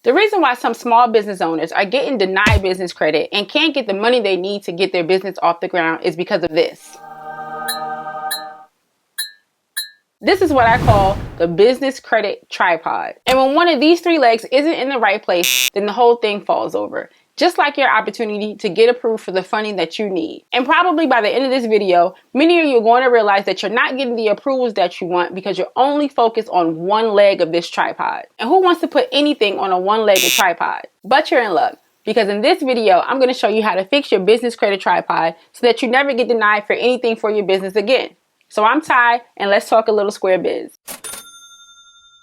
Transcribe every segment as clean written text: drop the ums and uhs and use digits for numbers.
The reason why some small business owners are getting denied business credit and can't get the money they need to get their business off the ground is because of this. This is what I call the business credit tripod. And when one of these three legs isn't in the right place, then the whole thing falls over. Just like your opportunity to get approved for the funding that you need. And probably by the end of this video, many of you are going to realize that you're not getting the approvals that you want because you're only focused on one leg of this tripod. And who wants to put anything on a one-legged tripod? But you're in luck. Because in this video, I'm going to show you how to fix your business credit tripod so that you never get denied for anything for your business again. So I'm Ty, and let's talk a little square biz.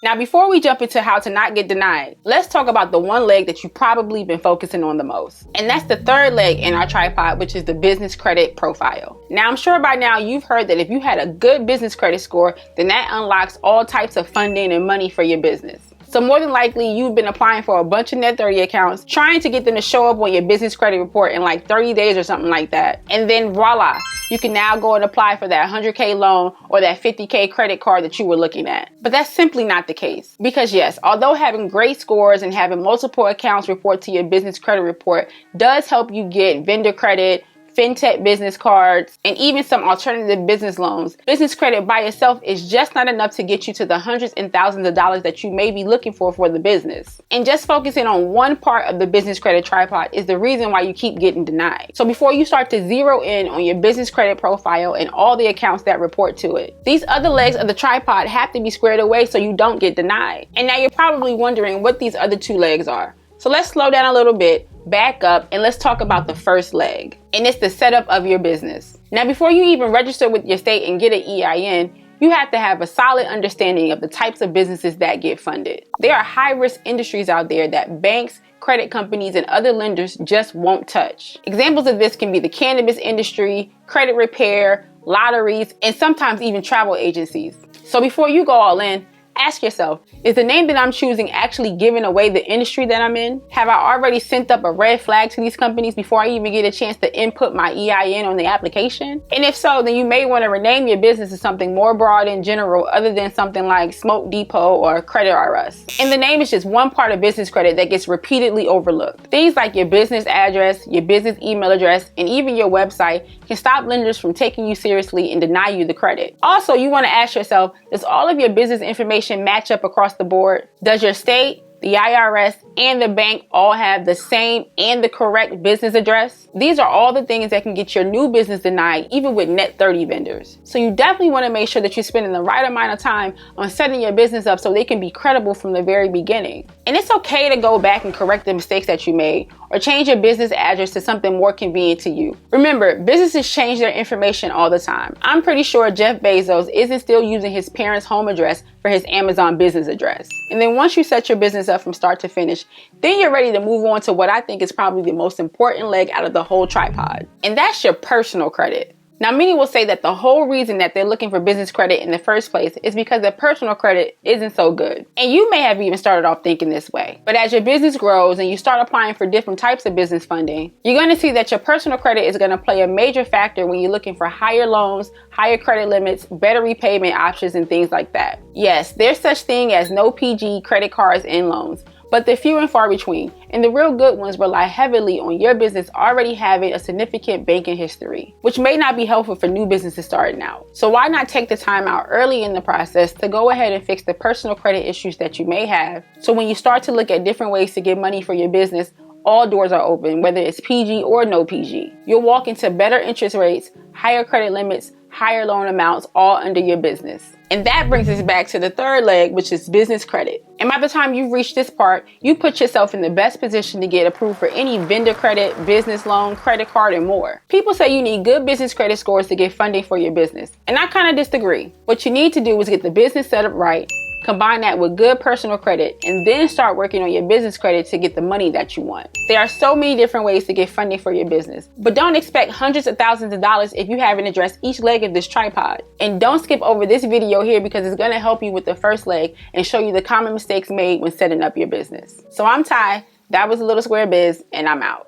Now, before we jump into how to not get denied, let's talk about the one leg that you've probably been focusing on the most. And that's the third leg in our tripod, which is the business credit profile. Now, I'm sure by now you've heard that if you had a good business credit score, then that unlocks all types of funding and money for your business. So more than likely, you've been applying for a bunch of Net 30 accounts, trying to get them to show up on your business credit report in like 30 days or something like that. And then voila, you can now go and apply for that 100K loan or that 50K credit card that you were looking at. But that's simply not the case. Because yes, although having great scores and having multiple accounts report to your business credit report does help you get vendor credit, fintech business cards, and even some alternative business loans, business credit by itself is just not enough to get you to the hundreds and thousands of dollars that you may be looking for the business. And just focusing on one part of the business credit tripod is the reason why you keep getting denied. So before you start to zero in on your business credit profile and all the accounts that report to it, these other legs of the tripod have to be squared away so you don't get denied. And now you're probably wondering what these other two legs are. So let's slow down a little bit, back up, and let's talk about the first leg. And it's the setup of your business. Now, before you even register with your state and get an EIN, you have to have a solid understanding of the types of businesses that get funded. There are high-risk industries out there that banks, credit companies, and other lenders just won't touch. Examples of this can be the cannabis industry, credit repair, lotteries, and sometimes even travel agencies. So before you go all in, ask yourself, is the name that I'm choosing actually giving away the industry that I'm in? Have I already sent up a red flag to these companies before I even get a chance to input my EIN on the application? And if so, then you may want to rename your business to something more broad and general other than something like Smoke Depot or Credit RS. And the name is just one part of business credit that gets repeatedly overlooked. Things like your business address, your business email address, and even your website can stop lenders from taking you seriously and deny you the credit. Also, you want to ask yourself, does all of your business information match up across the board? Does your state, the IRS, and the bank all have the same and the correct business address? These are all the things that can get your new business denied, even with Net 30 vendors. So you definitely want to make sure that you're spending the right amount of time on setting your business up so they can be credible from the very beginning. And it's okay to go back and correct the mistakes that you made or change your business address to something more convenient to you. Remember, businesses change their information all the time. I'm pretty sure Jeff Bezos isn't still using his parents' home address for his Amazon business address. And then once you set your business up from start to finish, then you're ready to move on to what I think is probably the most important leg out of the whole tripod. And that's your personal credit. Now, many will say that the whole reason that they're looking for business credit in the first place is because their personal credit isn't so good. And you may have even started off thinking this way. But as your business grows and you start applying for different types of business funding, you're going to see that your personal credit is going to play a major factor when you're looking for higher loans, higher credit limits, better repayment options, and things like that. Yes, there's such thing as no PG credit cards and loans, but they're few and far between, and the real good ones rely heavily on your business already having a significant banking history, which may not be helpful for new businesses starting out. So why not take the time out early in the process to go ahead and fix the personal credit issues that you may have, so when you start to look at different ways to get money for your business, all doors are open, whether it's PG or no PG. You'll walk into better interest rates, higher credit limits, higher loan amounts, all under your business. And that brings us back to the third leg, which is business credit. And by the time you've reached this part, you put yourself in the best position to get approved for any vendor credit, business loan, credit card, and more. People say you need good business credit scores to get funding for your business. And I kind of disagree. What you need to do is get the business set up right, combine that with good personal credit, and then start working on your business credit to get the money that you want. There are so many different ways to get funding for your business, but don't expect hundreds of thousands of dollars if you haven't addressed each leg of this tripod. And don't skip over this video here because it's going to help you with the first leg and show you the common mistakes made when setting up your business. So I'm Ty, that was a little square biz, and I'm out.